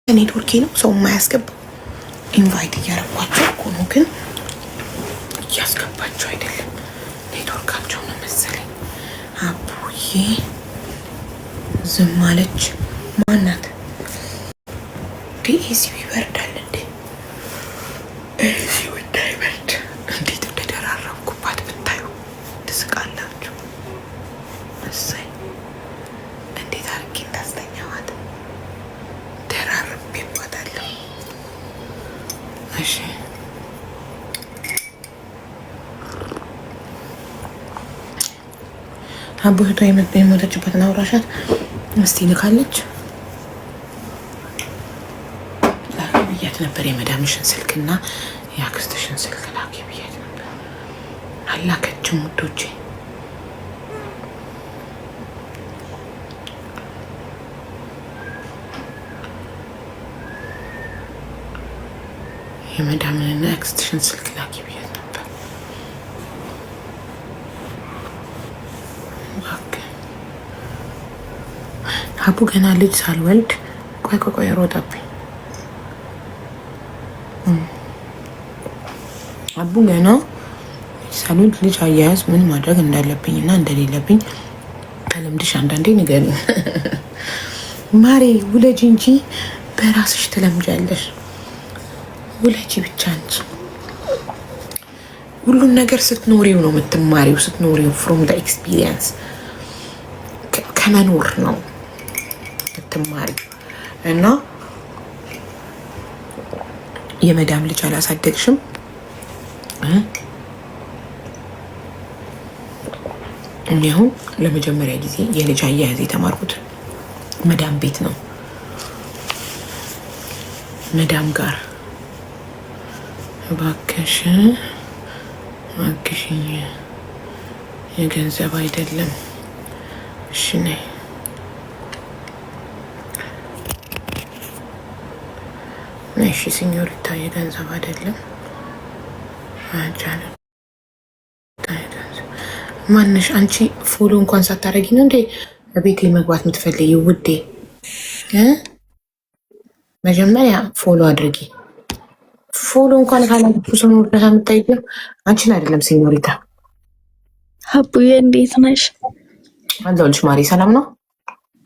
ኔትወርኬ ነው ሰው የማያስገባ ኢንቫይት እያደረኳቸው እኮ ነው፣ ግን እያስገባቸው አይደለም። ኔትወርካቸው ነው መሰለኝ። አቡዬ ዝም አለች። ማናት? ኤሲው ይበርዳል እንዴ? ኤሲው እንዳይበርድ እንዴት እንደደራረብኩባት ብታዩ ትስቃላችሁ። እሰይ እንዴት አድርጌ እንዳስተኛዋት ደራርቤባታለሁ። እሺ አቦቷ የሞተችበትን አውራሻት እስቲ ልካለች ብያት ነበር። የመዳምሽን ስልክና የአክስትሽን ስልክ ላኪ ብያት ነበር። አላከችም ውዶቼ። የመዳምንና የአክስትሽን ስልክ ላኪ ብያት ነበር። አቡ ገና ልጅ ሳልወልድ ቆይ ሮጠብኝ። አቡ ገና ሳልወልድ ልጅ አያያዝ ምን ማድረግ እንዳለብኝ እና እንደሌለብኝ ከልምድሽ አንዳንዴ ንገሪኝ። ማሬ ውለጅ እንጂ በራስሽ ትለምጃለሽ። ውለጂ ብቻ እንጂ ሁሉም ነገር ስትኖሪው ነው የምትማሪው። ስትኖሪው ፍሮም ደ ኤክስፒሪየንስ ከመኖር ነው ትማሪ እና የመዳም ልጅ አላሳደግሽም። እኔ አሁን ለመጀመሪያ ጊዜ የልጅ አያያዝ የተማርኩት መዳም ቤት ነው። መዳም ጋር እባክሽ አግሽኝ፣ የገንዘብ አይደለም። እሺ ነይ እሺ ሲኞሪታ፣ የገንዘብ አይደለም። አጃለ ማንሽ አንቺ? ፎሎ እንኳን ሳታረጊ ነው እንዴ ቤቴ መግባት የምትፈልጊው ውዴ? መጀመሪያ ፎሎ አድርጊ። ፎሎ እንኳን ካላችሁ ሰው ነው ለታ የምታይው አንቺን አይደለም ሲኞሪታ። አቡዬ እንዴት ነሽ? አለሁልሽ ማሪ። ሰላም ነው?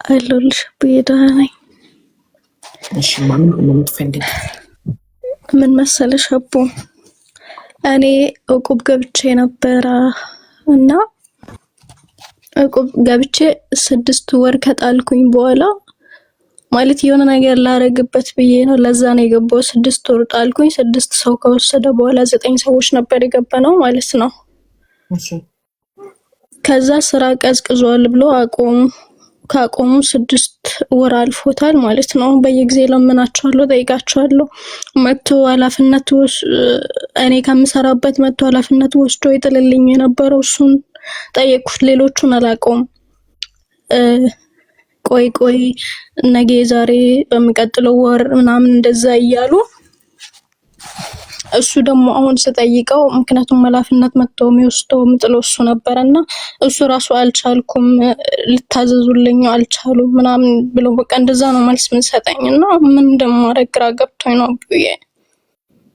አለሁልሽ አቡዬ፣ ደህና ነኝ። እሺ ማን ነው የምትፈልጊ? ምን መሰለሽ አቡ፣ እኔ እቁብ ገብቼ ነበረ እና እቁብ ገብቼ 6 ወር ከጣልኩኝ በኋላ ማለት የሆነ ነገር ላረግበት ብዬ ነው። ለዛ ነው የገባው። 6 ወር ጣልኩኝ። 6 ሰው ከወሰደ በኋላ 9 ሰዎች ነበር የገባነው ማለት ነው። እሺ ከዛ ስራ ቀዝቅዟል ብሎ አቆሙ። ካቆሙ 6 ወር አልፎታል ማለት ነው። በየጊዜ ለምናቸዋለሁ፣ ጠይቃቸዋለሁ። መጥቶ ኃላፊነት እኔ ከምሰራበት መጥቶ ኃላፊነት ወስዶ ይጥልልኝ የነበረው እሱን ጠየቅኩት። ሌሎቹን አላውቀውም። ቆይ ነገ ዛሬ በሚቀጥለው ወር ምናምን እንደዛ እያሉ እሱ ደግሞ አሁን ስጠይቀው ምክንያቱም ኃላፊነት መጥቶ የሚወስደው ምጥለው እሱ ነበርና እሱ ራሱ አልቻልኩም፣ ልታዘዙልኝ አልቻሉም ምናምን ብሎ በቃ እንደዛ ነው መልስ ምን ሰጠኝና ምን እንደማደርግ ግራ ገብቶኝ ነው ብዬ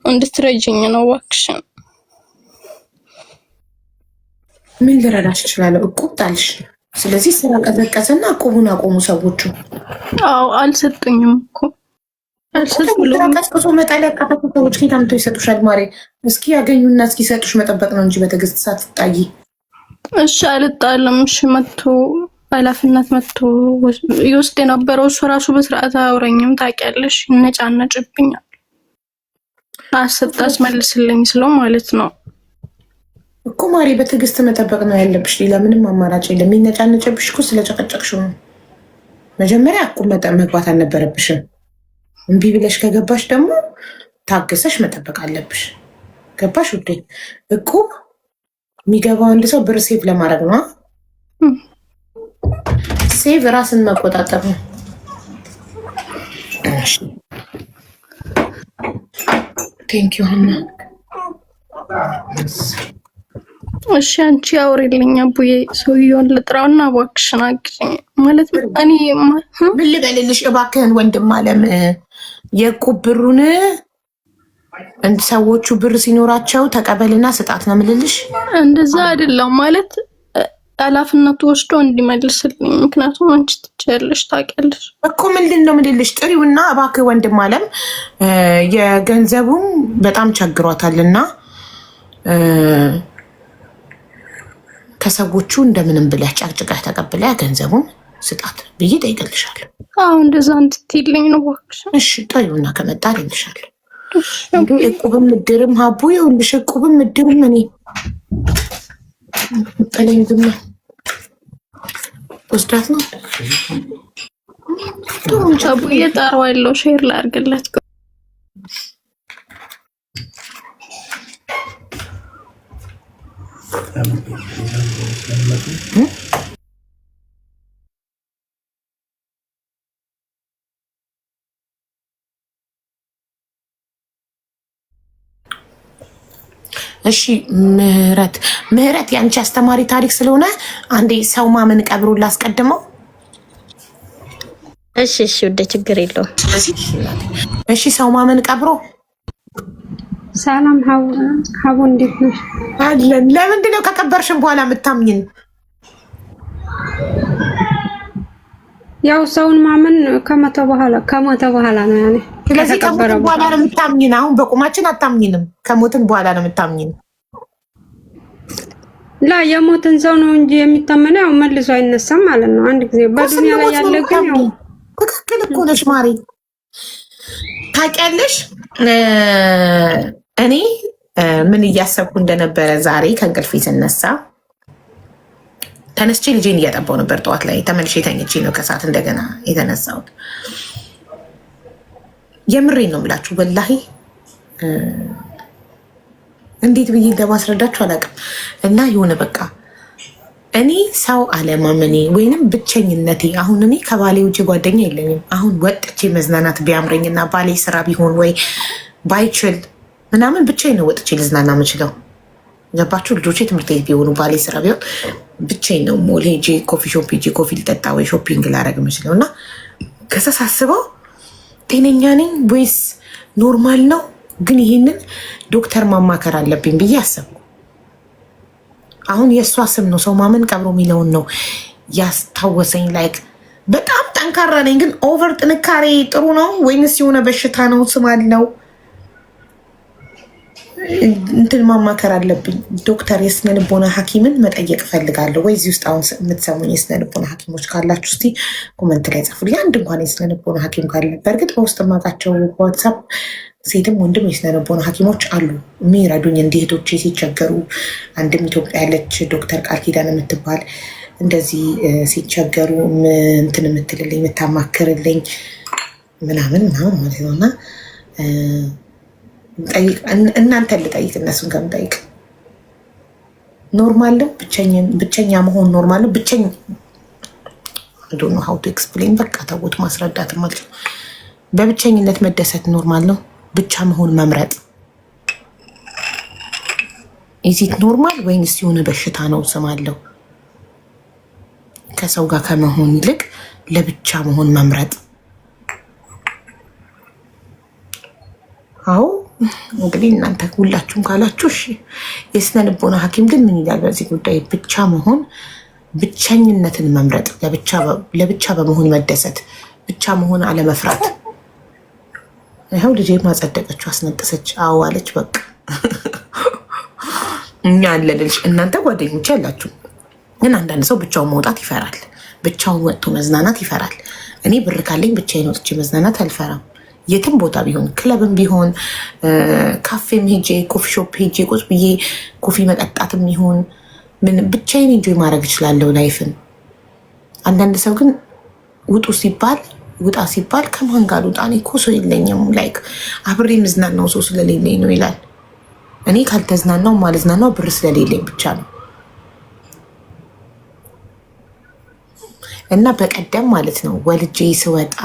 እንድትረጂኝ ነው እባክሽን። ምን ልረዳሽ እችላለሁ? እቁብ ጣልሽ፣ ስለዚህ ስራ ቀዘቀዘና እቁቡን አቆሙ ሰዎቹ። አዎ አልሰጡኝም እኮ ቀዝቅዞ መጣል ያቃታቸው ሰዎች ከየት አምጥተው ይሰጡሻል? ማሬ እስኪ ያገኙና እስኪ ሰጡሽ መጠበቅ ነው እንጂ በትዕግስት ሳትጣይ። እሺ አልጣለም። እሺ መጥቶ ኃላፊነት መጥቶ ይወስድ የነበረው እሱ ራሱ በስርዓት አያወራኝም። ታውቂያለሽ፣ ይነጫነጭብኛል። አሰጣስ መልስልኝ ስለው ማለት ነው እኮ ማሬ በትዕግስት መጠበቅ ነው ያለብሽ። ሌላ ምንም አማራጭ የለም። የሚነጫነጭብሽ እኮ ስለጨቀጨቅሽው ነው። መጀመሪያ እቁብ መግባት አልነበረብሽም። እምቢ ብለሽ ከገባሽ ደግሞ ታገሰሽ መጠበቅ አለብሽ። ገባሽ ውዴ? እቁብ የሚገባው አንድ ሰው ብር ሴቭ ለማድረግ ነው። ሴቭ ራስን መቆጣጠር ነው። ቴንኪዩ ሀና። እሺ አንቺ አውሪልኝ አቡዬ፣ ሰውየውን ልጥራውና እባክሽን አግዥኝ። ማለት እኔ ምን ልበልልሽ እባክህን ወንድም አለም የዕቁብ ብሩን ሰዎቹ ብር ሲኖራቸው ተቀበልና ስጣት ነው ምልልሽ። እንደዛ አይደለም ማለት ኃላፊነቱ ወስዶ እንዲመልስልኝ። ምክንያቱም አንቺ ትችያለሽ ታውቂያለሽ እኮ ምንድን ነው ምልልሽ። ጥሪውና እባክህ ወንድም አለም የገንዘቡም በጣም ቸግሯታልና ከሰዎቹ እንደምንም ብለህ ጨቅጭቀህ ተቀብለህ ገንዘቡን ስጣት ብዬ ጠይቅልሻለሁ። አዎ እንደዛ እንድትይልኝ ነው እባክሽ። እሺ ጥሪውና ከመጣ ልልሻለሁ። ዕቁብም ምድርም ሀቡ ይኸውልሽ፣ ዕቁብም ምድርም እኔ ጠለኝ ዝም ወስዳት ነው አቡዬ። ጠራዋለሁ፣ ሼር ላድርግለት። እሺ ምህረት የአንቺ አስተማሪ ታሪክ ስለሆነ አንዴ ሰው ማመን ቀብሮ ላስቀድመው። እሺ ወደ ችግር የለውም። እሺ ሰው ማመን ቀብሮ ሰላም ሀቡ እንዴት ነሽ? አለን። ለምንድን ነው ከቀበርሽን በኋላ የምታምኝን? ያው ሰውን ማመን ከሞተ በኋላ ነው ያኔ። ስለዚህ ከሞትን በኋላ ነው የምታምኝን። አሁን በቁማችን አታምኝንም። ከሞትን በኋላ ነው የምታምኝን። ላ የሞትን ሰው ነው እንጂ የሚታመነው ያው መልሶ አይነሳም ማለት ነው። አንድ ጊዜ በዱንያ ላይ ያለ ግን ያው ትክክል እኮ ነሽ ማሪ። ታውቂያለሽ እኔ ምን እያሰብኩ እንደነበረ ዛሬ ከእንቅልፌ ስነሳ ተነስቼ ልጄን እያጠባው ነበር። ጠዋት ላይ ተመልሼ ተኝቼ ነው ከሰዓት እንደገና የተነሳሁት። የምሬን ነው የምላችሁ ወላሂ እንዴት ብዬ እንደማስረዳችሁ አላውቅም። እና የሆነ በቃ እኔ ሰው አለማመኔ ወይንም ብቸኝነቴ፣ አሁን እኔ ከባሌ ውጭ ጓደኛ የለኝም። አሁን ወጥቼ መዝናናት ቢያምረኝና ባሌ ስራ ቢሆን ወይ ባይችል ምናምን ብቻዬን ነው ወጥቼ ልዝናና የምችለው። ገባችሁ? ልጆቼ ትምህርት ቤት ቢሆኑ ባሌ ስራ ቢሆን ብቻዬን ነው ሞል ሄጄ ኮፊ ሾፕ ሄጄ ኮፊ ልጠጣ ወይ ሾፒንግ ላደርግ የምችለው። እና ከዛ ሳስበው ጤነኛ ነኝ ወይስ ኖርማል ነው? ግን ይህንን ዶክተር ማማከር አለብኝ ብዬ አሰብኩ። አሁን የእሷ ስም ነው ሰው ማመን ቀብሮ የሚለውን ነው ያስታወሰኝ። ላይክ በጣም ጠንካራ ነኝ፣ ግን ኦቨር ጥንካሬ ጥሩ ነው ወይንስ የሆነ በሽታ ነው? ስም አለው እንትን ማማከር አለብኝ። ዶክተር የስነ ልቦና ሐኪምን መጠየቅ እፈልጋለሁ። ወይ እዚህ ውስጥ አሁን የምትሰሙኝ የስነ ልቦና ሐኪሞች ካላችሁ እስቲ ኮመንት ላይ ጻፉልኝ። አንድ እንኳን የስነ ልቦና ሐኪም ካለ በእርግጥ በውስጥ የማውቃቸው ዋትሳፕ ሴትም ወንድም የስነ ልቦና ሐኪሞች አሉ የሚረዱኝ እንዲህ እህቶቼ ሲቸገሩ። አንድም ኢትዮጵያ ያለች ዶክተር ቃል ኪዳን የምትባል እንደዚህ ሲቸገሩ እንትን የምትልልኝ የምታማክርልኝ ምናምን ማለት ነው። እና እናንተን ልጠይቅ እነሱን ከምጠይቅ ኖርማል ነው ብቸኛ መሆን ኖርማል ነው? ብቸኛ ሀው ቱ ኤክስፕሌን በቃ ተውት፣ ማስረዳት ማለት ነው። በብቸኝነት መደሰት ኖርማል ነው? ብቻ መሆን መምረጥ ኢዚት ኖርማል ወይንስ የሆነ በሽታ ነው? ስም አለው? ከሰው ጋር ከመሆን ይልቅ ለብቻ መሆን መምረጥ። አዎ እንግዲህ እናንተ ሁላችሁም ካላችሁ እሺ። የስነ ልቦና ሐኪም ግን ምን ይላል በዚህ ጉዳይ? ብቻ መሆን፣ ብቸኝነትን መምረጥ፣ ለብቻ በመሆን መደሰት፣ ብቻ መሆን አለመፍራት። ይኸው ልጄ ማጸደቀችው፣ አስነጠሰች። አዎ አለች። በቃ እኛ አለልሽ። እናንተ ጓደኞች ያላችሁ ግን አንዳንድ ሰው ብቻውን መውጣት ይፈራል። ብቻውን ወጥቶ መዝናናት ይፈራል። እኔ ብር ካለኝ ብቻዬን ወጥቼ መዝናናት አልፈራም። የትም ቦታ ቢሆን ክለብም ቢሆን ካፌም ሄጄ ኮፊ ሾፕ ሄጄ ቁጭ ብዬ ኮፊ መጠጣትም ይሁን ምን ብቻዬን ኢንጆይ ማድረግ እችላለሁ ላይፍን። አንዳንድ ሰው ግን ውጡ ሲባል ውጣ ሲባል ከማን ጋር ውጣ? እኔ እኮ ሰው የለኝም፣ ላይክ አብሬ የምዝናናው ሰው ስለሌለኝ ነው ይላል። እኔ ካልተዝናናው ማልዝናናው ብር ስለሌለኝ ብቻ ነው። እና በቀደም ማለት ነው ወልጄ ስወጣ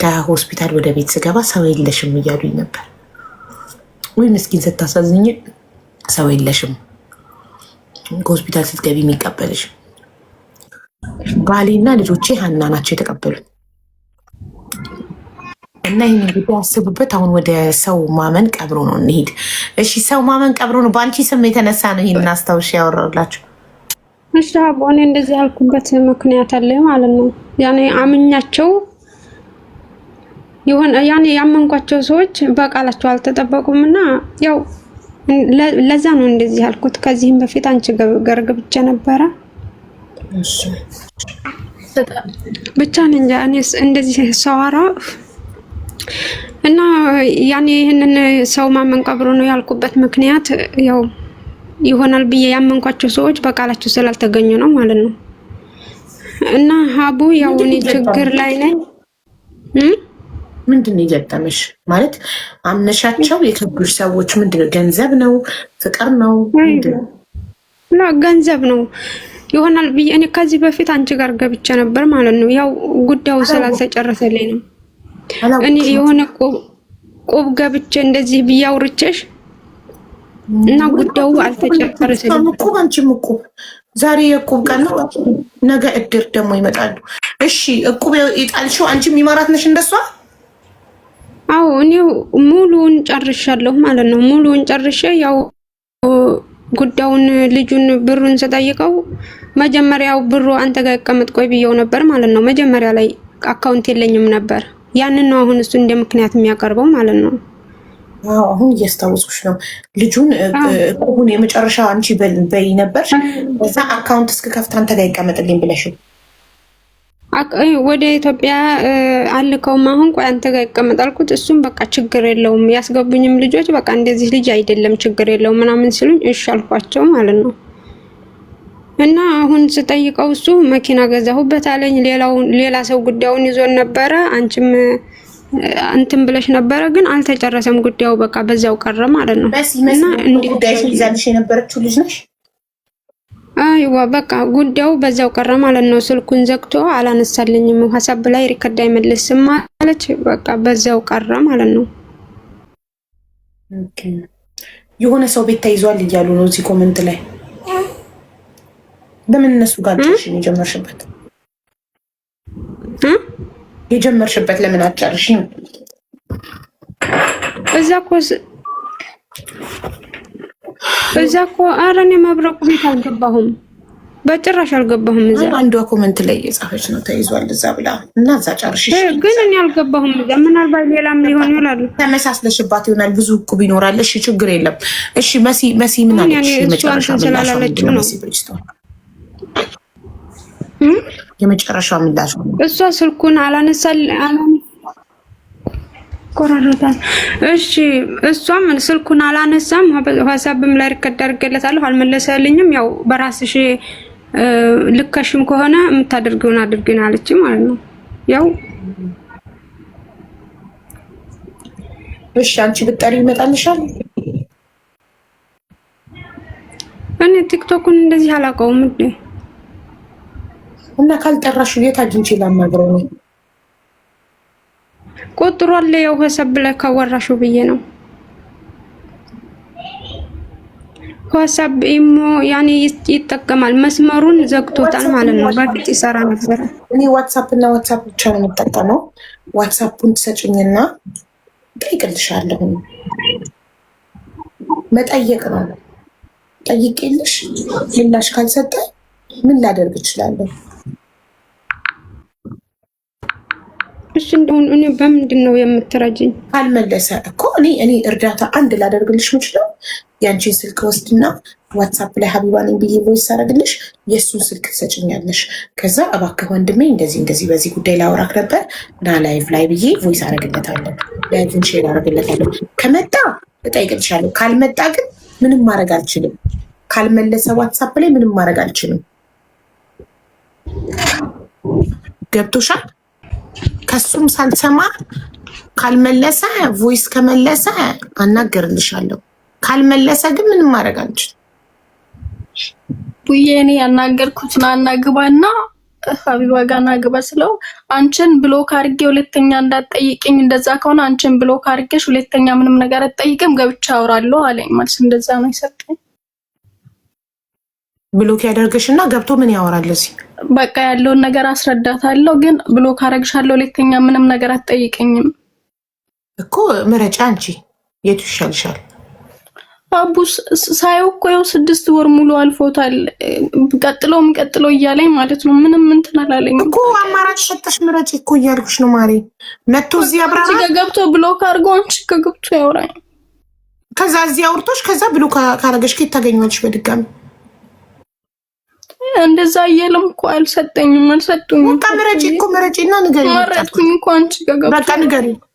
ከሆስፒታል ወደ ቤት ስገባ ሰው የለሽም እያሉኝ ነበር። ወይ ምስኪን ስታሳዝኝ ሰው የለሽም ከሆስፒታል ስትገቢ የሚቀበልሽ። ባሌና ልጆቼ ሀና ናቸው የተቀበሉት። እና ይህን ጉዳይ አስቡበት። አሁን ወደ ሰው ማመን ቀብሮ ነው እንሄድ። እሺ ሰው ማመን ቀብሮ ነው። በአንቺ ስም የተነሳ ነው ይህን አስታውሽ ያወራላችሁ። እሺ እኔ እንደዚህ ያልኩበት ምክንያት አለ ማለት ነው። ያኔ አምኛቸው ያኔ ያመንኳቸው ሰዎች በቃላቸው አልተጠበቁምና ያው ለዛ ነው እንደዚህ ያልኩት። ከዚህም በፊት አንቺ ጋር ገብቼ ነበረ። ብቻ ነኝ እኔ እንደዚህ ሰዋራ እና ያኔ ይሄንን ሰው ማመን ቀብሮ ነው ያልኩበት ምክንያት ያው ይሆናል ብዬ ያመንኳቸው ሰዎች በቃላቸው ስላልተገኙ ነው ማለት ነው። እና ሀቡ ያው እኔ ችግር ላይ ነኝ። ምንድነው የገጠመሽ? ማለት አምነሻቸው የከዱሽ ሰዎች ምንድነው? ገንዘብ ነው? ፍቅር ነው? ምንድነው? ገንዘብ ነው ይሆናል ብዬ እኔ ከዚህ በፊት አንቺ ጋር ገብቼ ነበር ማለት ነው። ያው ጉዳዩ ስላልተጨረሰልኝ ነው። እኔ የሆነ ቆብ ገብቼ እንደዚህ ብያውርቼሽ እና ጉዳዩ አልተጨረሰልኝም እኮ። አንቺም እኮ ዛሬ የእቁብ ቀን ነው፣ ነገ እድር ደግሞ ይመጣሉ። እሺ እቁብ የጣልሽው አንቺም ይማራት ነሽ እንደሷ? አዎ እኔ ሙሉውን ጨርሻለሁ ማለት ነው። ሙሉውን ጨርሼ ያው ጉዳዩን ልጁን ብሩን ስጠይቀው መጀመሪያው ብሩ አንተ ጋር ይቀመጥ ቆይ ብየው ነበር ማለት ነው። መጀመሪያ ላይ አካውንት የለኝም ነበር። ያንን ነው አሁን እሱ እንደ ምክንያት የሚያቀርበው ማለት ነው። አዎ አሁን እያስታወስኩሽ ነው። ልጁን እቁቡን የመጨረሻ አንቺ በይ ነበር። በዛ አካውንት እስከከፍት አንተ ጋር ይቀመጥልኝ ብለሽ ወደ ኢትዮጵያ አልከውም። አሁን ቆይ አንተ ጋር ይቀመጣልኩት። እሱም በቃ ችግር የለውም ያስገቡኝም ልጆች በቃ እንደዚህ ልጅ አይደለም ችግር የለውም ምናምን ሲሉኝ እሺ አልኳቸው ማለት ነው። እና አሁን ስጠይቀው እሱ መኪና ገዛሁበት አለኝ። ሌላ ሰው ጉዳዩን ይዞን ነበረ። አንቺም እንትን ብለሽ ነበረ ግን አልተጨረሰም ጉዳዩ በቃ በዛው ቀረ ማለት ነው። እና እንዴ ጉዳይሽ ይዛልሽ የነበረችው ልጅ ነሽ? አይዋ በቃ ጉዳዩ በዛው ቀረ ማለት ነው። ስልኩን ዘግቶ አላነሳልኝም። ሐሳብ ላይ ሪከርድ አይመልስም ማለት በቃ በዛው ቀረ ማለት ነው። ኦኬ የሆነ ሰው ቤት ተይዟል እያሉ ነው እዚህ ኮሜንት ላይ። ለምን እነሱ ጋር አጨርሽኝ? የጀመርሽበት ለምን አጨርሽኝ? እዛ እኮ ኧረ እኔ መብረቁ ቤት አልገባሁም፣ በጭራሽ አልገባሁም። እዛ አንዷ ኮሜንት ላይ እየጻፈች ነው ተይዟል እዛ ብላ እና እዛ ጨርሽሽ። ግን እኔ አልገባሁም እዛ። ምናልባት ሌላም ሊሆን ይላል። ተመሳስለሽባት ይሆናል። ብዙ እቁብ ይኖራል። እሺ ችግር የለም። እሺ መሲ ምን አለች? የመጨረሻ ምላሽ እሷ ስልኩን አላነሳል ቆራረጣል። እሺ እሷም ስልኩን አላነሳም። ሐሳብም ላይ ሪከርድ አድርጌለታለሁ አልመለሰልኝም። ያው በራስሽ ልከሽም ከሆነ የምታደርገውን አድርገን አለች ማለት ነው። ያው እሺ አንቺ ብትጠሪ ይመጣልሻል። እኔ ቲክቶክን እንደዚህ አላውቀውም እንዴ እና ካልጠራሽ የት አግኝቼ ላናግረው ነው? ቁጥሩ አለ ያው ሐሳብ ላይ ካወራሹ ብዬ ነው። ሐሳብ ኢሞ ያኔ ይጠቀማል። መስመሩን ዘግቶታል ማለት ነው። በፊት ይሰራ ነበር። እኔ ዋትስአፕ ብቻ ነው የምጠቀመው። ዋትስአፑን ትሰጭኝና ጠይቅልሻለሁ። መጠየቅ ነው። ጠይቄልሽ ምላሽ ካልሰጠ ምን ላደርግ እችላለሁ? እሺ እንደውን እኔ በምንድን ነው የምትረጂኝ? ካልመለሰ እኮ እኔ እርዳታ አንድ ላደርግልሽ የምችለው ያንቺን ስልክ ወስድና ዋትስአፕ ላይ ሀቢባ ነኝ ብዬ ቮይስ አደርግልሽ፣ የእሱን ስልክ ትሰጭኛለሽ። ከዛ እባክህ ወንድሜ እንደዚህ በዚህ ጉዳይ ላወራክ ነበር ና ላይቭ ላይ ብዬ ቮይስ አደርግለታለሁ፣ ላይቭን ሼር አደርግለታለሁ። ከመጣ እጠይቅልሻለሁ። ካልመጣ ግን ምንም ማድረግ አልችልም። ካልመለሰ ዋትስአፕ ላይ ምንም ማድረግ አልችልም። ገብቶሻል? ከሱም ሳልሰማ ካልመለሰ ቮይስ ከመለሰ አናገርልሻለሁ። ካልመለሰ ግን ምንም ማድረግ አልችልም። ቡዬ እኔ ያናገርኩትን አናግባና ሀቢባ ጋር ናግባ ስለው አንቺን ብሎክ አድርጌ ሁለተኛ እንዳትጠይቅኝ፣ እንደዛ ከሆነ አንቺን ብሎክ አድርጌሽ ሁለተኛ ምንም ነገር አትጠይቅም ገብቻ አወራለሁ አለኝ። መልስ እንደዛ ነው የሰጠኝ። ብሎክ ያደርግሽና ገብቶ ምን ያወራል? እዚህ በቃ ያለውን ነገር አስረዳታለሁ፣ ግን ብሎክ አደርግሻለሁ ሁለተኛ ምንም ነገር አትጠይቅኝም እኮ። ምረጫ አንቺ የቱ ይሻልሻል? አቡስ ሳይው እኮ ያው 6 ወር ሙሉ አልፎታል። ቀጥሎ እያለኝ ማለት ነው። ምንም እንትን አላለኝ እኮ። አማራጭ ሰጠሽ ምረጭ እኮ እያልኩሽ ነው ማሪ። መጥቶ እዚህ አብራራ እዚህ ጋር ገብቶ ብሎክ አድርጎ አንቺ ጋር ገብቶ ያወራኝ። ከዛ እዚህ አውርቶሽ ከዛ ብሎክ ካረገሽ ከየት ታገኘዋለሽ በድጋሚ? እንደዛ እያለም እኮ አልሰጡኝም። በቃ ምረጭ እኮ ምረጭና ንገሪው። መረጥኩኝ እኮ አንቺ ጋር ገብቶ በቃ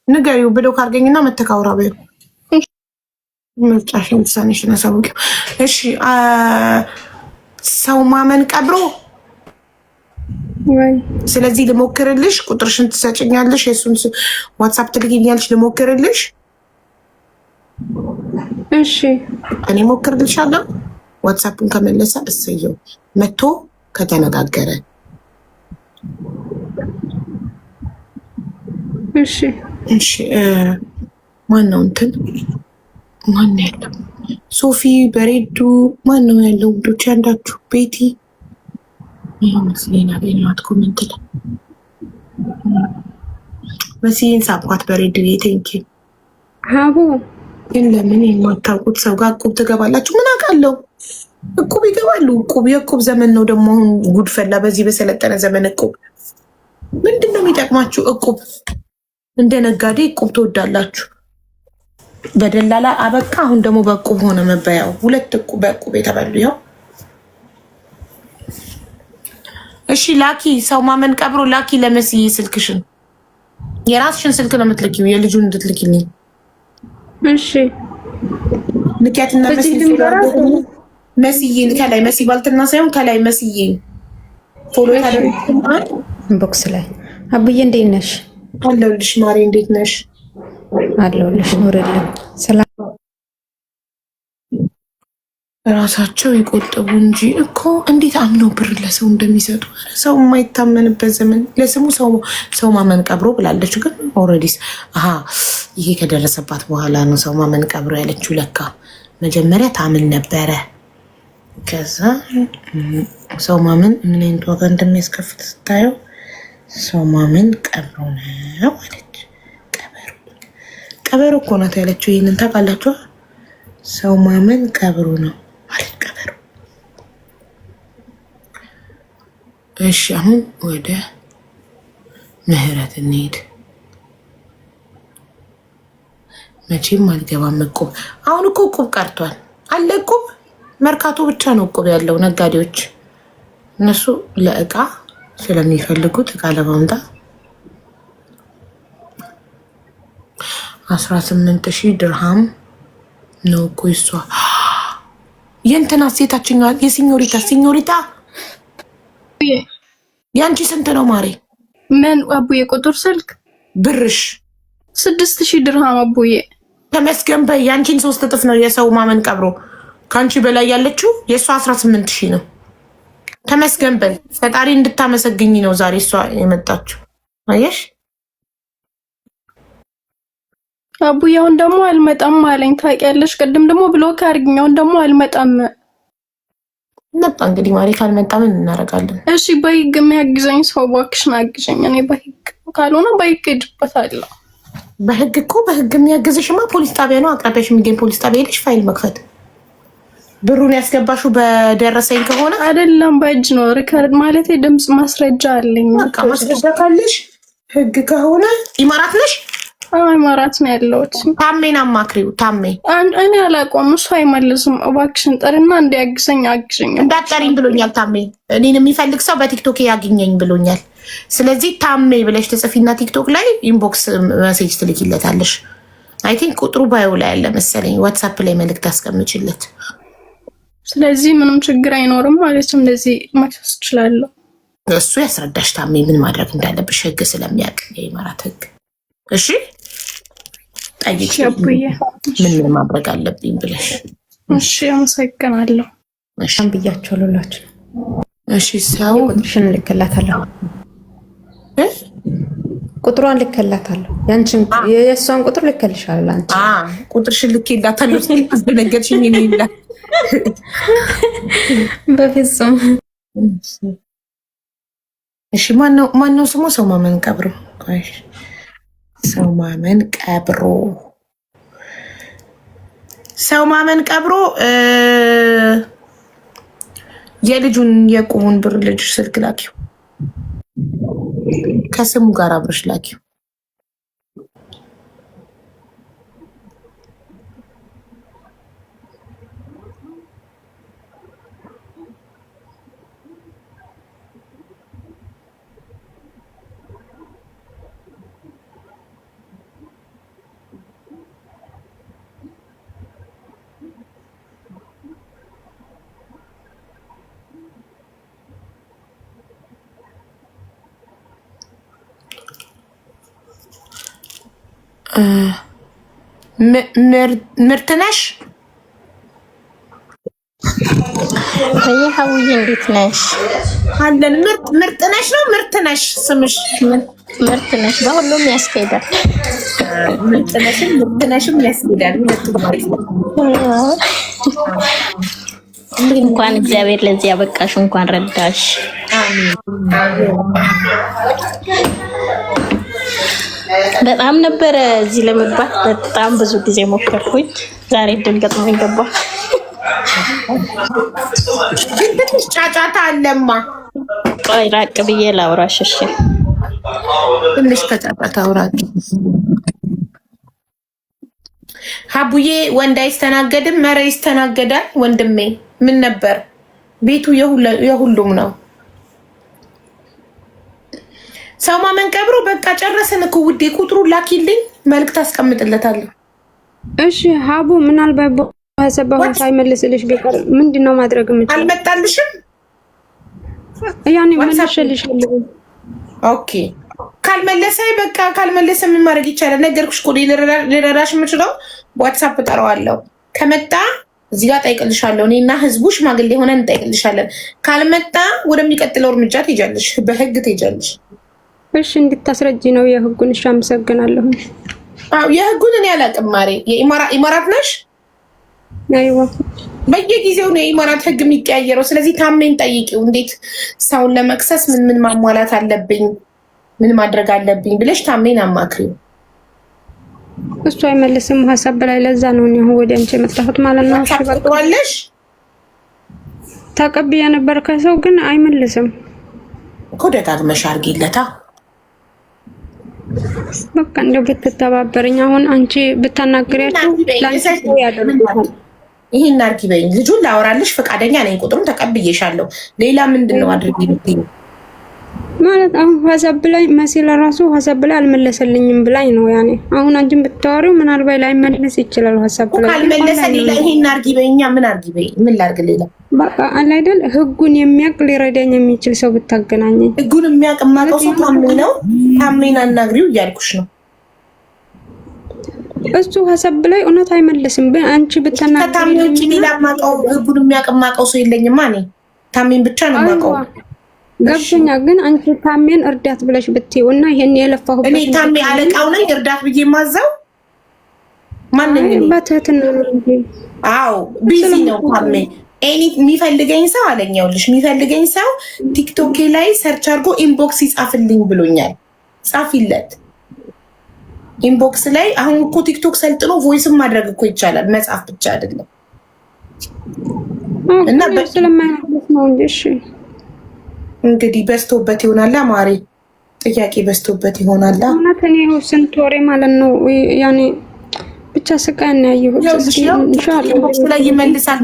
ንገሪው ብሎክ አድርገኝና መተካውራ በይ። ምርጫሽን ውሳኔሽን አሳውቂው። እሺ ሰው ማመን ቀብሮ ወይ ስለዚህ ልሞክርልሽ። ቁጥርሽን ትሰጭኛለሽ፣ የሱን ዋትስአፕ ትልኪኛለሽ፣ ልሞክርልሽ። እሺ እኔ ሞክርልሻለሁ። ዋትስአፑን ከመለሰ እሰየው፣ መጥቶ ከተነጋገረ እሺ እሺ። ማን ነው እንትን ማን ያለው? ሶፊ በሬዱ ማን ነው ያለው? ውዶች ያንዳችሁ ቤቲ ይመስለኝ አገኘኋት ኮሜንት ላይ መሲን ሳብኳት በሬዱ ቴንኪ ሀቡ። ግን ለምን የማታውቁት ሰው ጋር እቁብ ትገባላችሁ? ምን አውቃለሁ። እቁብ ይገባሉ። እቁብ የእቁብ ዘመን ነው ደግሞ አሁን ጉድፈላ። በዚህ በሰለጠነ ዘመን እቁብ ምንድን ነው የሚጠቅማችሁ? እቁብ እንደ ነጋዴ እቁብ ትወዳላችሁ። በደላላ አበቃ። አሁን ደግሞ በእቁብ ሆነ መበያው። 2 እቁብ በእቁብ የተበሉ ያው። እሺ ላኪ። ሰው ማመን ቀብሮ ላኪ። ለመስዬ ስልክሽን፣ የራስሽን ስልክ ነው የምትልኪው፣ የልጁን እንድትልኪልኝ። እሺ ልኪያትና መስዬ ከላይ መሲ ባልትና ሳይሆን ከላይ መስዬ ፎሎ ታደርጊ ቦክስ ላይ። አቡዬ እንዴት ነሽ? አለሁልሽ ማሬ። እንዴት ነሽ? አለሁልሽ። ኑርልን። ሰላም። ራሳቸው ይቆጥቡ እንጂ እኮ እንዴት አምነው ብር ለሰው እንደሚሰጡ። ሰው የማይታመንበት ዘመን። ለስሙ ሰው ማመን ቀብሮ ብላለች፣ ግን ኦልሬዲ ይሄ ከደረሰባት በኋላ ነው ሰው ማመን ቀብሮ ያለችው። ለካ መጀመሪያ ታምን ነበረ። ከዛ ሰው ማመን ምን አይነት ዋጋ እንደሚያስከፍት ስታየው ሰው ማመን ቀብሮ ነው አለች። ቀበሮ እኮ ናት ያለችው። ይህንን ታውቃላችሁ? ሰው ማመን ቀብሮ ነው ማለት ቀበሮ። እሺ አሁን ወደ ምህረት እንሄድ። መቼም አልገባም እቁብ። አሁን እኮ እቁብ ቀርቷል። አለ እቁብ መርካቶ ብቻ ነው እቁብ ያለው። ነጋዴዎች እነሱ ለእቃ ስለሚፈልጉት እቃ ለማምጣት 18,000 ድርሃም ነው እኮ ይሷ። የእንትና ሴታችኛል የሲኞሪታ ያንቺ ስንት ነው ማሬ? ምን አቡዬ? ቁጥር ስልክ ብርሽ 6,000 ድርሃም አቡዬ። ተመስገን በይ። ያንቺን 3 እጥፍ ነው የሰው ማመን ቀብሮ። ከአንቺ በላይ ያለችው የእሷ 18,000 ነው። ተመስገን በይ። ፈጣሪ እንድታመሰግኝ ነው ዛሬ እሷ የመጣችው። አየሽ አቡዬ አሁን ደግሞ አልመጣም አለኝ። ታውቂያለሽ? ቅድም ደግሞ ብሎክ አድርጊኝ፣ አሁን ደግሞ አልመጣም መጣ። እንግዲህ ማሪ ካልመጣ ምን እናደርጋለን? እሺ በህግ የሚያግዘኝ ሰው እባክሽን አግዘኝ። እኔ በህግ ካልሆነ በህግ ሄድበታለሁ። በህግ እኮ በህግ የሚያግዝሽማ ፖሊስ ጣቢያ ነው። አቅራቢያሽ የሚገኝ ፖሊስ ጣቢያ ሄደሽ ፋይል መክፈት። ብሩን ያስገባሽው በደረሰኝ ከሆነ አይደለም በእጅ ነው። ሪከርድ ማለት ድምፅ ማስረጃ አለኝ። በቃ ማስረጃ ካለሽ ህግ ከሆነ ኢማራት ነሽ? ኢማራት ነው ያለሁት። ታሜን አማክሪው። ታሜ እኔ አላውቀውም፣ እሱ አይመልስም። እባክሽን ጥሪና እንዲያግዘኝ አግዘኝ። እንዳትጠሪኝ ብሎኛል ታሜ። እኔን የሚፈልግ ሰው በቲክቶክ ያግኘኝ ብሎኛል። ስለዚህ ታሜ ብለሽ ትጽፊና ቲክቶክ ላይ ኢንቦክስ ሜሴጅ ትልኪለታለሽ። አይ ቲንክ ቁጥሩ ባዮ ላይ ያለ መሰለኝ። ዋትሳፕ ላይ መልእክት አስቀምጪለት። ስለዚህ ምንም ችግር አይኖርም ማለት ነው። እንደዚህ መክሰስ እችላለሁ። እሱ ያስረዳሽ ታሜ ምን ማድረግ እንዳለብሽ ህግ ስለሚያውቅ የኢማራት ህግ። እሺ ጠይቂ ምን ማድረግ አለብኝ ብለሽ። እሺ አመሰግናለሁ። እሺ ብያቸው ሉላችሁ እሺ ሰው ቁጥርሽን ልክላታለሁ። ቁጥሯን ልክላታለሁ። ያንቺን የእሷን ቁጥር ልክልሻለሁ። አንቺ ቁጥርሽን ልክላታለሁ። ስለነገርሽኝ ይላ በፍጹም። እሺ ማነው ስሙ? ሰው ማመን ቀብሮ። ሰው ማመን ቀብሮ የልጁን የቁሙን ብር ልጅ ስልክ ላኪው፣ ከስሙ ጋር አብረሽ ላኪው። ምርት ነሽ? ሀውዬ እንዴት ነሽ? አለን። ምርጥ ነሽ ነው ምርት ነሽ? ስምሽ ምርት ነሽ? በሁሉም ያስኬዳል። ምርጥ ነሽም ያስኬዳል። እንኳን እግዚአብሔር ለዚህ ያበቃሽ፣ እንኳን ረዳሽ። በጣም ነበረ እዚህ ለመግባት በጣም ብዙ ጊዜ ሞከርኩኝ። ዛሬ ድንገት ነው የገባው። ትንሽ ጫጫታ አለማ። ቆይ ራቅ ብዬ ላውራሽ። እሺ ትንሽ ከጫጫታ አውራጭ። ሀቡዬ ወንድ አይስተናገድም? መረ ይስተናገዳል። ወንድሜ ምን ነበር ቤቱ የሁሉም ነው። ሰው ማመን ቀብሮ በቃ ጨረስን እኮ ውዴ። ቁጥሩ ላኪልኝ፣ መልዕክት አስቀምጥለታለሁ። እሺ ሀቡ ምናልባት በሰባው ሳይመልስልሽ ቢቀር ምንድነው ማድረግ የምችለው? አልመጣልሽም? ያኔ መልሽልሻለሁ። ኦኬ ካልመለሰ በቃ ካልመለሰ ምን ማድረግ ይቻላል? ነገርኩሽ እኮ ልረዳሽ የምችለው ዋትስአፕ እጠራዋለሁ። ከመጣ እዚህ ጋር ጠይቅልሻለሁ። እኔና ህዝቡ ሽማግሌ ሆነን እንጠይቅልሻለን። ካልመጣ ወደሚቀጥለው እርምጃ ትሄጃለሽ፣ በህግ ትሄጃለሽ። እሺ እንድታስረጂ ነው የህጉን። እሺ አመሰግናለሁ። የህጉን እኔ አላውቅም ማሬ። የኢማራት ነሽ? አይዋ በየጊዜው ነው የኢማራት ህግ የሚቀያየረው። ስለዚህ ታሜን ጠይቂው። እንዴት ሰውን ለመክሰስ ምን ማሟላት አለብኝ፣ ምን ማድረግ አለብኝ ብለሽ ታሜን አማክሪው። እሱ አይመልስም ሀሳብ በላይ። ለዛ ነው እኔ ወደ አንቺ የመጣሁት ማለት ነው። እሺ በቃዋለሽ። ተቀብዬ ነበር ከሰው ግን አይመልስም እኮ። ደጋግመሽ አድርጊለታ። በቃ እንደው ብትተባበረኝ። አሁን አንቺ ብታናግሪያቸው ላንቺ ያደርጋል። ይሄን አድርጊ በይኝ። ልጁን ላወራልሽ ፈቃደኛ ነኝ። ቁጥሩን ተቀብዬሻለሁ። ሌላ ምንድነው አድርጊ ብትይኝ ማለት? አሁን ሀሳብ ላይ መሲል ራሱ ሀሳብ ላይ አልመለሰልኝም ብላኝ ነው። ያኔ አሁን አንቺን ብታወሪው ምናልባት ላይመለስ ይችላል። ሀሳብ ላይ ካልመለሰ ሌላ ይሄን አድርጊ በይኛ። ምን አድርጊ በይ? ምን ላድርግ ሌላ? በቃ አለ አይደል ህጉን የሚያውቅ ሊረዳኝ የሚችል ሰው ብታገናኘኝ። ህጉን የሚያውቅ የማውቀው ሰው ታሜ ነው። ታሜን አናግሪው እያልኩሽ ነው። እሱ ሀሳብ ላይ እውነት አይመልስም። ግን አንቺ ብታናግሪ ከታሜ ውጭ ሌላ የማውቀው ህጉን የሚያውቅ የማውቀው ሰው የለኝማ። እኔ ታሜን ብቻ ነው የማውቀው። ገብቶኛ። ግን አንቺ ታሜን እርዳት ብለሽ ብትይው እና ይሄን የለፋሁበት እኔ ታሜ አለቃው ነኝ። እርዳት ብዬ ማዛው ማንንም በትህትና ነው እንጂ። አዎ ቢዚ ነው ታሜ። የሚፈልገኝ ሰው አለኝ። ይኸውልሽ የሚፈልገኝ ሰው ቲክቶክ ላይ ሰርች አድርጎ ኢንቦክስ ይጻፍልኝ ብሎኛል። ጻፊለት ኢንቦክስ ላይ። አሁን እኮ ቲክቶክ ሰልጥኖ ቮይስም ማድረግ እኮ ይቻላል፣ መጻፍ ብቻ አይደለም። እና ስለማይመለስ ነው እንጂ። እሺ እንግዲህ በዝቶበት ይሆናላ ማሬ፣ ጥያቄ በዝቶበት ይሆናላ። እውነት እኔ ስንት ወሬ ማለት ነው ያኔ ብቻ ስቃይ ነው ያየሁት። ኢንቦክስ ላይ ይመልሳል።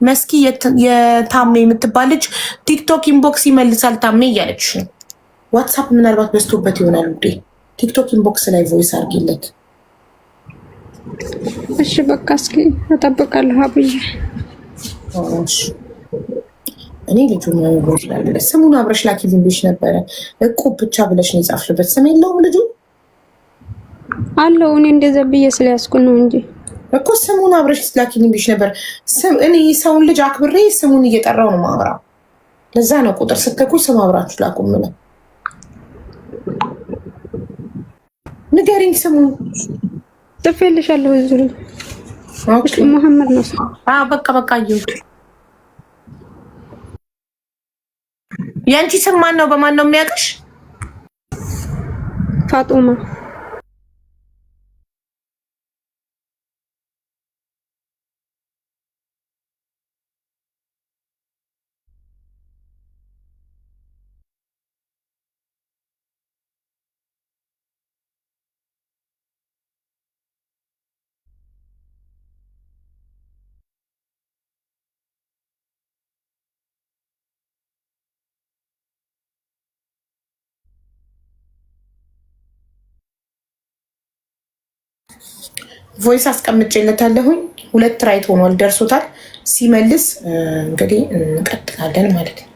መስኪ የታሜ የምትባል ልጅ ቲክቶክ ኢንቦክስ ይመልሳል ታሜ እያለች ነው። ዋትሳፕ ምናልባት በዝቶበት ይሆናል ውዴ። ቲክቶክ ኢንቦክስ ላይ ቮይስ አድርጊለት። እሺ በቃ እስኪ እጠብቃለሁ አብዬ። እኔ ልጁ ስሙን አብረሽ ላኪልኝ ብለሽ ነበረ። እቁብ ብቻ ብለሽ ነው የጻፍሽበት። ስም የለውም ልጁ አለው። እኔ እንደዛ ብዬ ስለያዝኩ ነው እንጂ እኮ ስሙን አብረሽ ላኪልኝ ብለሽ ነበር። እኔ ሰውን ልጅ አክብሬ ስሙን እየጠራው ነው ማውራው። ለዛ ነው ቁጥር ስትኩ ስም አብራችሁ ላኩም ነው። ንገሪኝ ስሙ ጽፌልሻለሁ። እዚህ ኦኬ መሐመድ ነው። በቃ አየሁት። ያንቺ ስም ማን ነው? በማን ነው የሚያውቅሽ? ፋጡማ ቮይስ አስቀምጬለታለሁኝ። 2 ራይት ሆኗል፣ ደርሶታል። ሲመልስ እንግዲህ እንቀጥላለን ማለት ነው።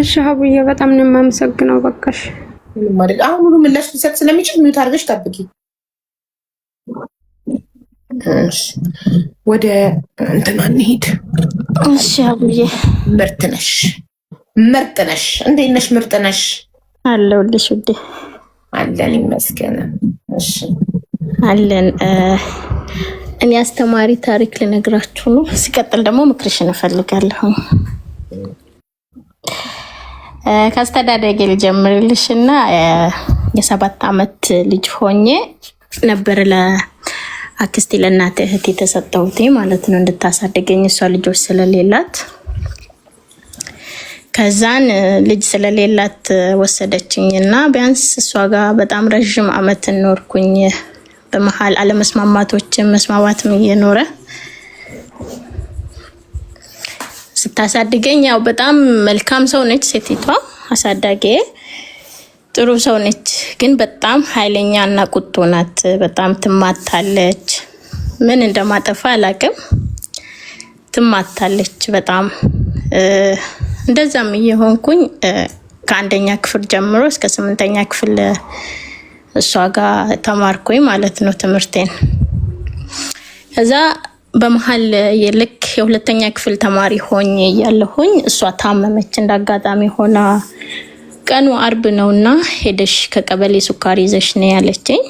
እሺ ሀቡዬ በጣም ነው የማመሰግነው። በቃሽ አሁን ሁሉ ምላሽ ሊሰጥ ስለሚችል ሚዩት አድርገሽ ጠብቂ። ወደ እንትና እንሂድ። እሺ ሀቡዬ ምርጥ ነሽ። እንዴት ነሽ? ምርጥ ነሽ አለሁልሽ ውዴ። አለን ይመስገን። እሺ አለን። እኔ አስተማሪ ታሪክ ልነግራችሁ ነው። ሲቀጥል ደግሞ ምክርሽን እፈልጋለሁ። ከአስተዳደጌ ልጀምርልሽ እና የ7 ዓመት ልጅ ሆኜ ነበር ለአክስቴ ለእናቴ እህቴ የተሰጠሁት ማለት ነው እንድታሳድገኝ እሷ ልጆች ስለሌላት። ከዛን ልጅ ስለሌላት ወሰደችኝና ቢያንስ እሷ ጋር በጣም ረዥም ዓመት ኖርኩኝ። በመሃል አለመስማማቶችም መስማማትም እየኖረ ስታሳድገኝ ያው በጣም መልካም ሰው ነች ሴቲቷ አሳዳጌ፣ ጥሩ ሰው ነች። ግን በጣም ኃይለኛ እና ቁጡ ናት። በጣም ትማታለች። ምን እንደማጠፋ አላውቅም፣ ትማታለች በጣም። እንደዛም እየሆንኩኝ ከ1ኛ ክፍል ጀምሮ እስከ 8ኛ ክፍል እሷ ጋር ተማርኩኝ ማለት ነው ትምህርቴን። ከዛ በመሃል የልክ የ2ኛ ክፍል ተማሪ ሆኜ እያለሁኝ እሷ ታመመች። እንዳጋጣሚ ሆና ቀኑ አርብ ነውና ሄደሽ ከቀበሌ ሱካር ይዘሽ ነው ያለችኝ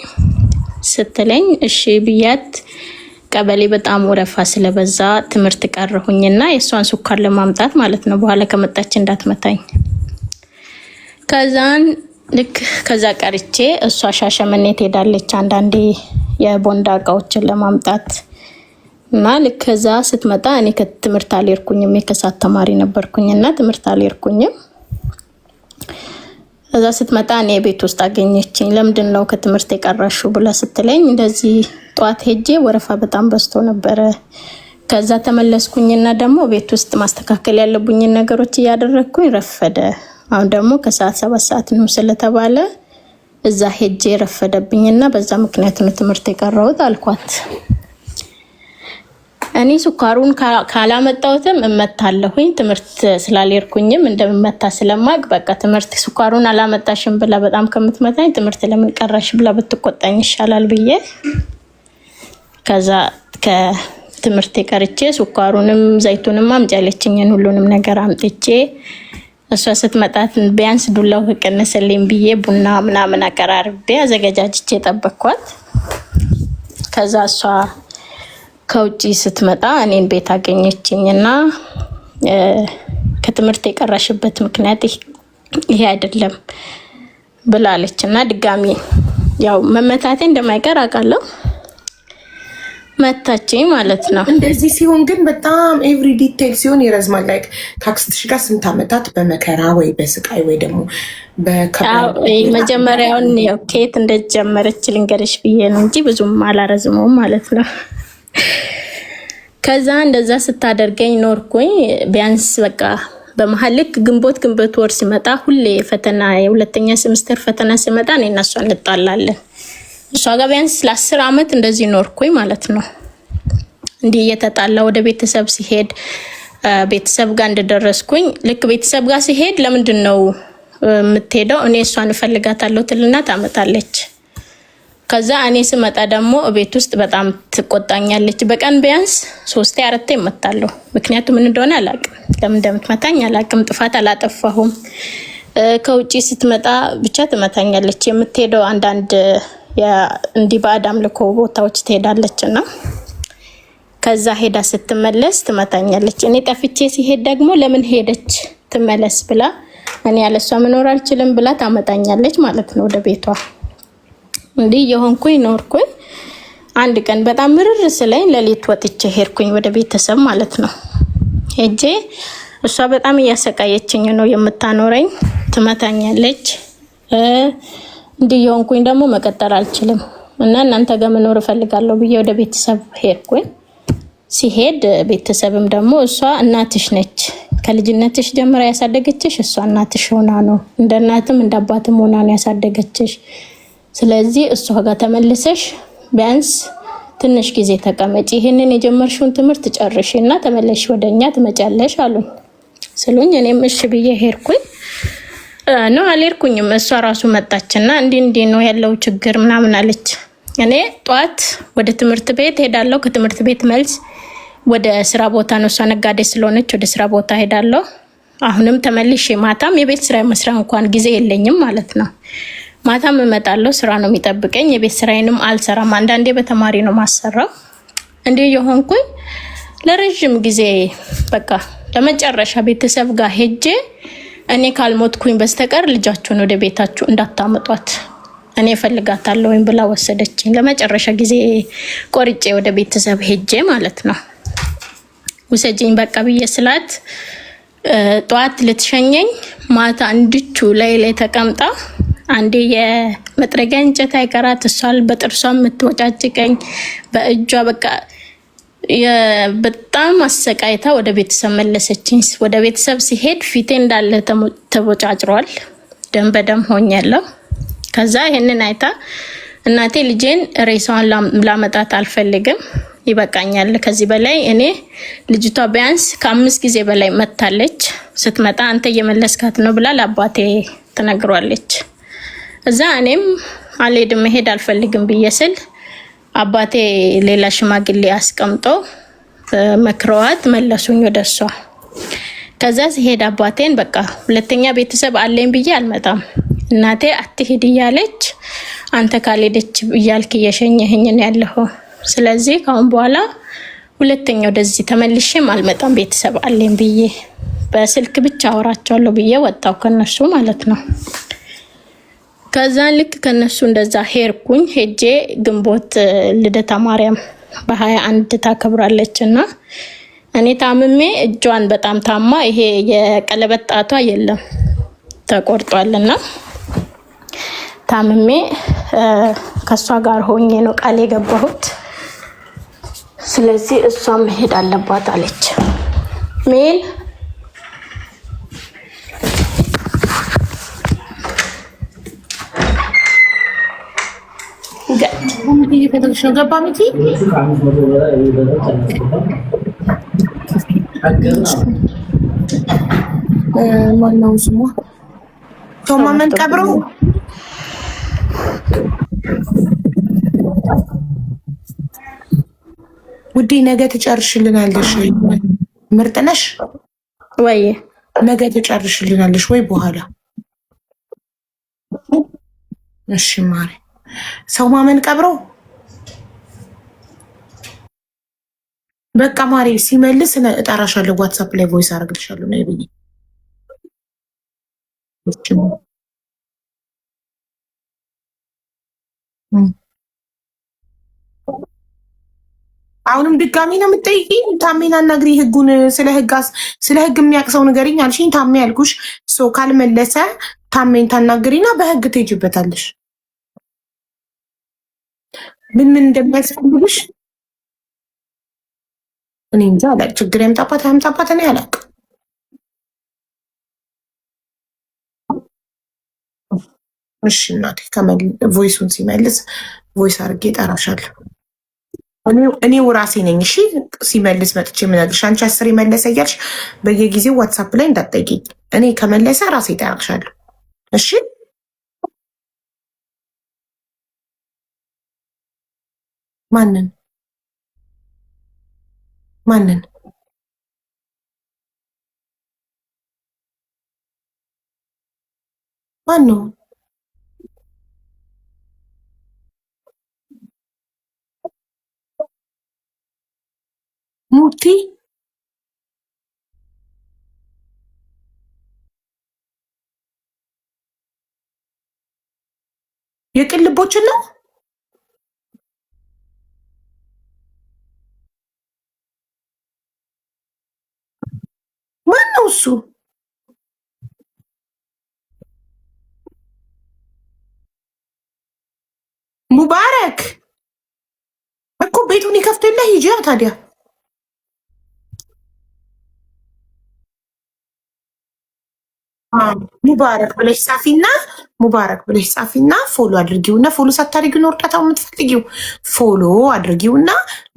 ስትለኝ እሺ ብያት፣ ቀበሌ በጣም ወረፋ ስለበዛ ትምህርት ቀረሁኝና የሷን ሱካር ለማምጣት ማለት ነው በኋላ ከመጣች እንዳትመታኝ። ከዛን ልክ ከዛ ቀርቼ እሷ ሻሸመኔ ትሄዳለች አንዳንዴ የቦንዳ እቃዎችን ለማምጣት እና ልክ ከዛ ስትመጣ እኔ ከትምህርት አልሄድኩኝም። የከሳት ተማሪ ነበርኩኝና ትምህርት አልሄድኩኝም። ከዛ ስትመጣ እኔ ቤት ውስጥ አገኘችኝ። ለምንድን ነው ከትምህርት የቀረሽው ብላ ስትለኝ እንደዚህ ጧት ሄጄ ወረፋ በጣም በዝቶ ነበረ። ከዛ ተመለስኩኝና ደግሞ ቤት ውስጥ ማስተካከል ያለብኝን ነገሮች እያደረግኩኝ ረፈደ። አሁን ደግሞ ከሰዓት 7 ሰዓት ነው ስለተባለ እዛ ሄጄ ረፈደብኝና በዛ ምክንያት ነው ትምህርት የቀረሁት አልኳት። እኔ ሱካሩን ካላመጣሁትም እመታለሁኝ፣ ትምህርት ስላልሄድኩኝም እንደምመታ ስለማቅ በቃ ትምህርት ሱካሩን አላመጣሽም ብላ በጣም ከምትመታኝ ትምህርት ለምን ቀረሽ ብላ ብትቆጣኝ ይሻላል ብዬ ከዛ ከትምህርት ቀርቼ ሱካሩንም ዘይቱንም አምጫለችኝን ሁሉንም ነገር አምጥቼ እሷ ስትመጣት ቢያንስ ዱላው ከቀነሰልኝ ብዬ ቡና ምናምን አቀራርቤ አዘገጃጅቼ ጠበቅኳት። ከዛ እሷ ከውጪ ስትመጣ እኔን ቤት አገኘችኝና ከትምህርት የቀረሽበት ምክንያት ይሄ አይደለም ብላለችና ድጋሚ ያው መመታቴ እንደማይቀር አውቃለሁ መታችኝ ማለት ነው። እንደዚህ ሲሆን ግን በጣም ኤቭሪ ዲቴል ሲሆን ይረዝማል። ላይክ ከአክስትሽ ጋር ስንት ዓመታት በመከራ ወይ በስቃይ ወይ ደግሞ መጀመሪያውን ከየት እንደጀመረች ልንገርሽ ብዬ ነው እንጂ ብዙም አላረዝመውም ማለት ነው። ከዛ እንደዛ ስታደርገኝ ኖርኩኝ። ቢያንስ በቃ በመሃል ልክ ግንቦት ወር ሲመጣ ሁሌ ፈተና የ2ኛ ሴምስተር ፈተና ሲመጣ እኔና እሷ እንጣላለን። እሷ ጋር ቢያንስ ለ10 ዓመት እንደዚህ ኖርኩኝ ማለት ነው። እንዲህ እየተጣላ ወደ ቤተሰብ ሲሄድ ቤተሰብ ጋር እንደደረስኩኝ ልክ ቤተሰብ ጋር ሲሄድ ለምንድን ነው የምትሄደው? እኔ እሷን እፈልጋታለሁ ትልና ታመጣለች። ከዛ እኔ ስመጣ ደግሞ ቤት ውስጥ በጣም ትቆጣኛለች። በቀን ቢያንስ 3-4 እመታለሁ። ምክንያቱም ምን እንደሆነ አላውቅም፣ ለምን እንደምትመታኝ አላውቅም። ጥፋት አላጠፋሁም። ከውጪ ስትመጣ ብቻ ትመታኛለች። የምትሄደው አንዳንድ እንዲህ ባዕድ አምልኮ ቦታዎች ትሄዳለች እና ከዛ ሄዳ ስትመለስ ትመታኛለች። እኔ ጠፍቼ ሲሄድ ደግሞ ለምን ሄደች ትመለስ ብላ እኔ ያለሷ መኖር አልችልም ብላ ታመጣኛለች ማለት ነው ወደ ቤቷ። እንዲህ የሆንኩኝ ኖርኩኝ። አንድ ቀን በጣም ምርር ስለኝ ለሊት ወጥቼ ሄድኩኝ ወደ ቤተሰብ ማለት ነው። ሄጄ እሷ በጣም እያሰቃየችኝ ነው የምታኖረኝ፣ ትመታኛለች። እንዲህ የሆንኩኝ ደግሞ መቀጠል አልችልም እና እናንተ ጋር መኖር እፈልጋለሁ ብዬ ወደ ቤተሰብ ሄድኩኝ። ሲሄድ ቤተሰብም ደግሞ እሷ እናትሽ ነች፣ ከልጅነትሽ ጀምራ ያሳደገችሽ እሷ እናትሽ ሆና ነው፣ እንደ እናትም እንደ አባትም ሆና ነው ያሳደገችሽ። ስለዚህ እሷ ጋር ተመልሰሽ ቢያንስ ትንሽ ጊዜ ተቀመጪ፣ ይሄንን የጀመርሽውን ትምህርት ጨርሺ እና ተመለሽ ወደኛ ትመጫለሽ አሉኝ። ስሉኝ እኔም እሺ ብዬ ሄድኩኝ። ነው አልሄድኩኝም። እሷ ራሱ መጣችና እንዲህ ነው ያለው ችግር ምናምን አለች። እኔ ጧት ወደ ትምህርት ቤት ሄዳለሁ። ከትምህርት ቤት መልስ ወደ ስራ ቦታ ነው፣ እሷ ነጋዴ ስለሆነች ወደ ስራ ቦታ ሄዳለሁ። አሁንም ተመልሼ ማታም የቤት ስራ መስራት እንኳን ጊዜ የለኝም ማለት ነው። ማታም እመጣለሁ፣ ስራ ነው የሚጠብቀኝ። የቤት ስራዬንም አልሰራም፣ አንዳንዴ በተማሪ ነው ማሰራው። እንዲህ የሆንኩኝ ለረጅም ጊዜ በቃ ለመጨረሻ ቤተሰብ ጋር ሄጄ እኔ ካልሞትኩኝ በስተቀር ልጃችሁን ወደ ቤታችሁ እንዳታመጧት እኔ ፈልጋታለሁ ወይም ብላ ወሰደችኝ። ለመጨረሻ ጊዜ ቆርጬ ወደ ቤተሰብ ሄጄ ማለት ነው። ውሰጂኝ በቃ ብዬ ስላት ጧት ልትሸኘኝ ማታ እንድቹ ላይ ተቀምጣ አንዴ የመጥረጊያ እንጨት አይቀራት እሷል በጥርሷ የምትወጫጭቀኝ በእጇ በቃ በጣም አሰቃይታ ወደ ቤተሰብ መለሰችኝ። ወደ ቤተሰብ ሲሄድ ፊቴ እንዳለ ተቦጫጭሯል፣ ደም በደም ሆኛለሁ። ከዛ ይሄንን አይታ እናቴ ልጄን ሬሳዋን ላመጣት አልፈልግም፣ ይበቃኛል ከዚህ በላይ እኔ ልጅቷ ቢያንስ ከ5 ጊዜ በላይ መታለች፣ ስትመጣ አንተ እየመለስካት ነው ብላ ለአባቴ ትነግሯለች። እዛ እኔም አልሄድም መሄድ አልፈልግም ብዬ ስል አባቴ ሌላ ሽማግሌ አስቀምጦ መክረዋት መለሱኝ ወደሷ። ከዛ ሲሄድ አባቴን በቃ ሁለተኛ ቤተሰብ አለኝ ብዬ አልመጣም፣ እናቴ አትሄድ እያለች አንተ ካልሄደች እያልክ እየሸኘህኝ ነው ያለኸው። ስለዚህ ካሁን በኋላ ሁለተኛ ወደዚህ ተመልሼም አልመጣም ቤተሰብ አለኝ ብዬ በስልክ ብቻ አወራቸዋለሁ ብዬ ወጣው ከነሱ ማለት ነው። ከዛ ልክ ከነሱ እንደዛ ሄርኩኝ። ሄጄ ግንቦት ልደታ ማርያም በ21 ታከብራለች እና እኔ ታምሜ እጇን በጣም ታማ ይሄ የቀለበት ጣቷ የለም ተቆርጧልና ታምሜ ከሷ ጋር ሆኜ ነው ቃል የገባሁት። ስለዚህ እሷ መሄድ አለባት አለች። ሜል ገባ ሚቲ ማነው ስሟ? ቶማመን ቀብሮ ውዴ ነገ ትጨርሽልናለሽ ወይ? ምርጥ ነሽ ወይ? ነገ ትጨርሽልናለሽ ወይ በኋላ? እሺ ማሪ። ሰው ማመን ቀብሮ በቃ ማሪ ሲመልስ እጠራሻለሁ። ዋትስአፕ ላይ ቮይስ አደርግልሻለሁ ነው ይብኝ። አሁንም ድጋሚ ነው የምትጠይቂኝ? ታሜን አናግሪ፣ ህጉን ስለ ህግ የሚያቅሰው ንገሪኝ አልሽኝ። ታሜ ያልኩሽ ሶ ካልመለሰ ታሜን ታናግሪና በህግ ትሄጂበታለሽ። ምን እንደሚያስፈልግሽ እኔ እንጃ። ችግር ያምጣባት አያምጣባት እኔ አላውቅም። እሺ እናቴ ቮይሱን ሲመልስ ቮይስ አድርጌ እጠራሻለሁ። እኔው ራሴ ነኝ። እሺ ሲመልስ መጥቼ የምነግርሽ። አንቺ 10 መለሰ እያልሽ በየጊዜው ዋትሳፕ ላይ እንዳትጠይቂኝ። እኔ ከመለሰ ራሴ እጠራሻለሁ። እሺ ማንን ማንን ማነው? ሙቲ የቅልቦችን ነው። ማነው እሱ? ሙባረክ እኮ ቤቱን ይከፍትልህ ሂጂ ታዲያ። ሙባረክ ብለሽ ጻፊና ሙባረክ ብለሽ ጻፊና ፎሎ አድርጊውና ፎሎ ሳታደርጊው ነው እርዳታው የምትፈልጊው። ፎሎ አድርጊውና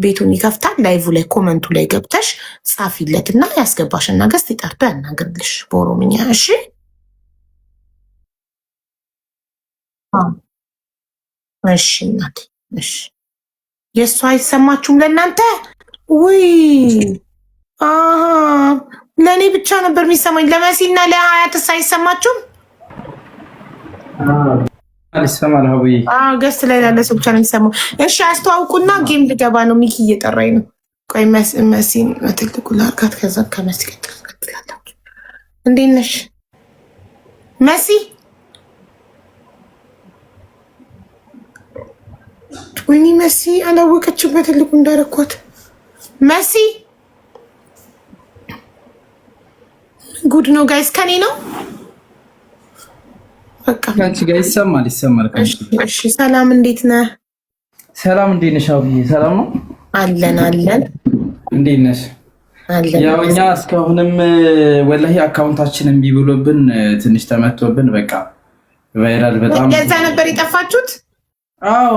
ቤቱን ይከፍታል። ላይቭ ላይ ኮመንቱ ላይ ገብተሽ ጻፊለትና ያስገባሽና ገስት ይጠርቶ ያናግርልሽ በኦሮምኛ። እሺ እሺ እናቴ እሺ። የእሱ አይሰማችሁም ለእናንተ? ውይ ለእኔ ብቻ ነበር የሚሰማኝ። ለመሲና ለሀያትስ አይሰማችሁም? ገስት ላይ ላለ ሰው ብቻ ነው የሚሰማው። እሺ አስተዋውቁና ጌም ልገባ ነው። ሚኪ እየጠራኝ ነው። ቆይ መሲን ትልቁ ላርጋት፣ ከዛ ከመሲ ቀጥላላችሁ። እንዴት ነሽ መሲ? ወይኔ መሲ አላወቀችም በትልቁ እንዳረኳት። መሲ ጉድ ነው ጋይስ። ከኔ ነው በቃ ካንቺ ጋር ይሰማል። እሺ ሰላም፣ እንዴት ነህ? ሰላም እንዴት ነሽ? አብዬ ሰላም ነው አለን አለን። እንዴት ነሽ? አለን። ያው እኛ እስካሁንም ወላሂ አካውንታችን እምቢ ብሎብን ትንሽ ተመቶብን በቃ ቫይራል በጣም ለዛ ነበር የጠፋችሁት? አዎ